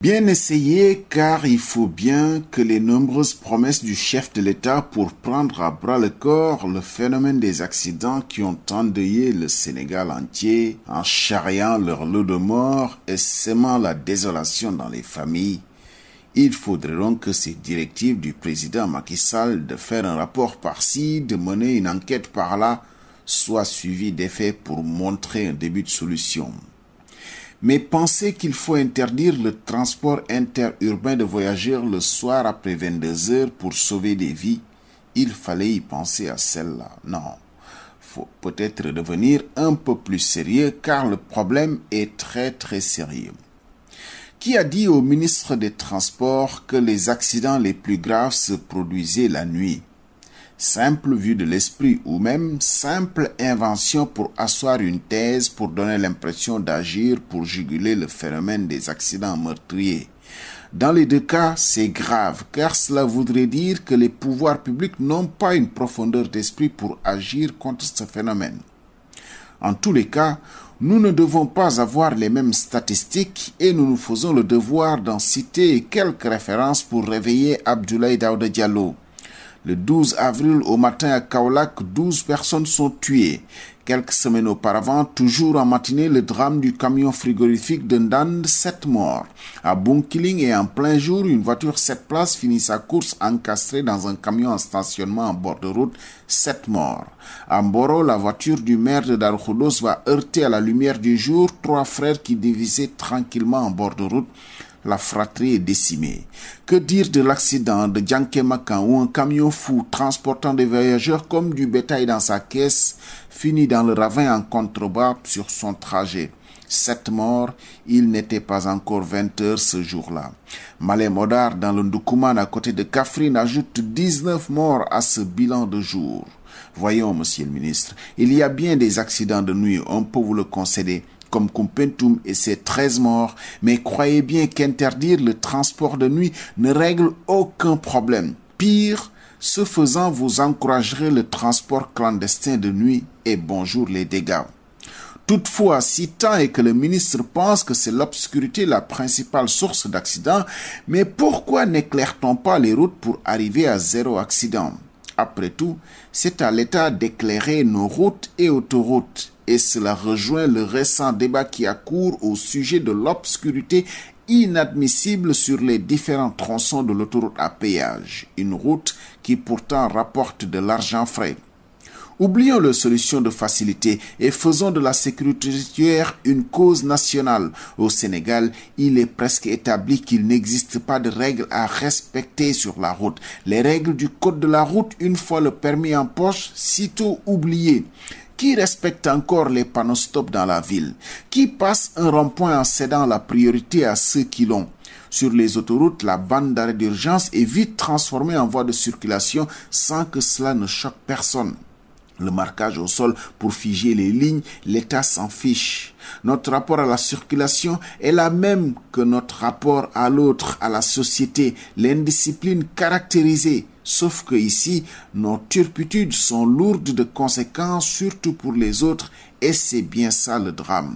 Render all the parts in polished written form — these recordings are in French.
Bien essayé, car il faut bien que les nombreuses promesses du chef de l'État pour prendre à bras le corps le phénomène des accidents qui ont endeuillé le Sénégal entier en charriant leur lot de morts et semant la désolation dans les familles. Il faudrait donc que ces directives du président Macky Sall de faire un rapport par-ci, de mener une enquête par-là, soient suivies d'effets pour montrer un début de solution. Mais penser qu'il faut interdire le transport interurbain de voyageurs le soir après 22 heures pour sauver des vies, il fallait y penser à celle-là. Non, faut peut-être devenir un peu plus sérieux car le problème est très sérieux. Qui a dit au ministre des Transports que les accidents les plus graves se produisaient la nuit? Simple vue de l'esprit ou même simple invention pour asseoir une thèse pour donner l'impression d'agir pour juguler le phénomène des accidents meurtriers. Dans les deux cas, c'est grave car cela voudrait dire que les pouvoirs publics n'ont pas une profondeur d'esprit pour agir contre ce phénomène. En tous les cas, nous ne devons pas avoir les mêmes statistiques et nous nous faisons le devoir d'en citer quelques références pour réveiller Abdoulaye Daouda Diallo. Le 12 avril au matin à Kaolack, 12 personnes sont tuées. Quelques semaines auparavant, toujours en matinée, le drame du camion frigorifique de Ndande, 7 morts. À Bunkiling et en plein jour, une voiture 7 places finit sa course encastrée dans un camion en stationnement en bord de route, 7 morts. À Mboro, la voiture du maire de Darou Khoudoss va heurter à la lumière du jour 3 frères qui dévisaient tranquillement en bord de route. La fratrie est décimée. Que dire de l'accident de Djankémakan où un camion fou transportant des voyageurs comme du bétail dans sa caisse finit dans le ravin en contrebas sur son trajet. 7 morts, il n'était pas encore 20 heures ce jour-là. Malem Hodar dans le Ndoukoumane à côté de Kaffrine ajoute 19 morts à ce bilan de jour. Voyons, monsieur le ministre, il y a bien des accidents de nuit, on peut vous le concéder, comme Kumpentoum et ses 13 morts, mais croyez bien qu'interdire le transport de nuit ne règle aucun problème. Pire, ce faisant, vous encouragerez le transport clandestin de nuit et bonjour les dégâts. Toutefois, si tant est que le ministre pense que c'est l'obscurité la principale source d'accidents, mais pourquoi n'éclaire-t-on pas les routes pour arriver à 0 accident? Après tout, c'est à l'État d'éclairer nos routes et autoroutes. Et cela rejoint le récent débat qui a cours au sujet de l'obscurité inadmissible sur les différents tronçons de l'autoroute à péage, une route qui pourtant rapporte de l'argent frais. Oublions les solutions de facilité et faisons de la sécurité routière une cause nationale. Au Sénégal, il est presque établi qu'il n'existe pas de règles à respecter sur la route. Les règles du code de la route, une fois le permis en poche, sitôt oubliées. Qui respecte encore les panneaux stop dans la ville? Qui passe un rond-point en cédant la priorité à ceux qui l'ont? Sur les autoroutes, la bande d'arrêt d'urgence est vite transformée en voie de circulation sans que cela ne choque personne. Le marquage au sol pour figer les lignes, l'État s'en fiche. Notre rapport à la circulation est la même que notre rapport à l'autre, à la société, l'indiscipline caractérisée. Sauf que ici, nos turpitudes sont lourdes de conséquences, surtout pour les autres, et c'est bien ça le drame.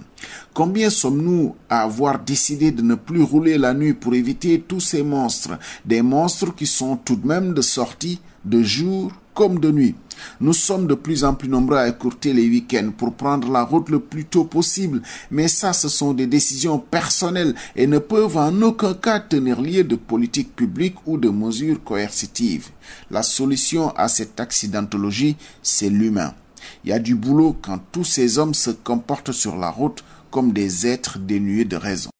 Combien sommes-nous à avoir décidé de ne plus rouler la nuit pour éviter tous ces monstres, des monstres qui sont tout de même de sortie, de jour comme de nuit. Nous sommes de plus en plus nombreux à écourter les week-ends pour prendre la route le plus tôt possible, mais ça, ce sont des décisions personnelles et ne peuvent en aucun cas tenir lieu de politique publique ou de mesures coercitives. La solution à cette accidentologie, c'est l'humain. Il y a du boulot quand tous ces hommes se comportent sur la route comme des êtres dénués de raison.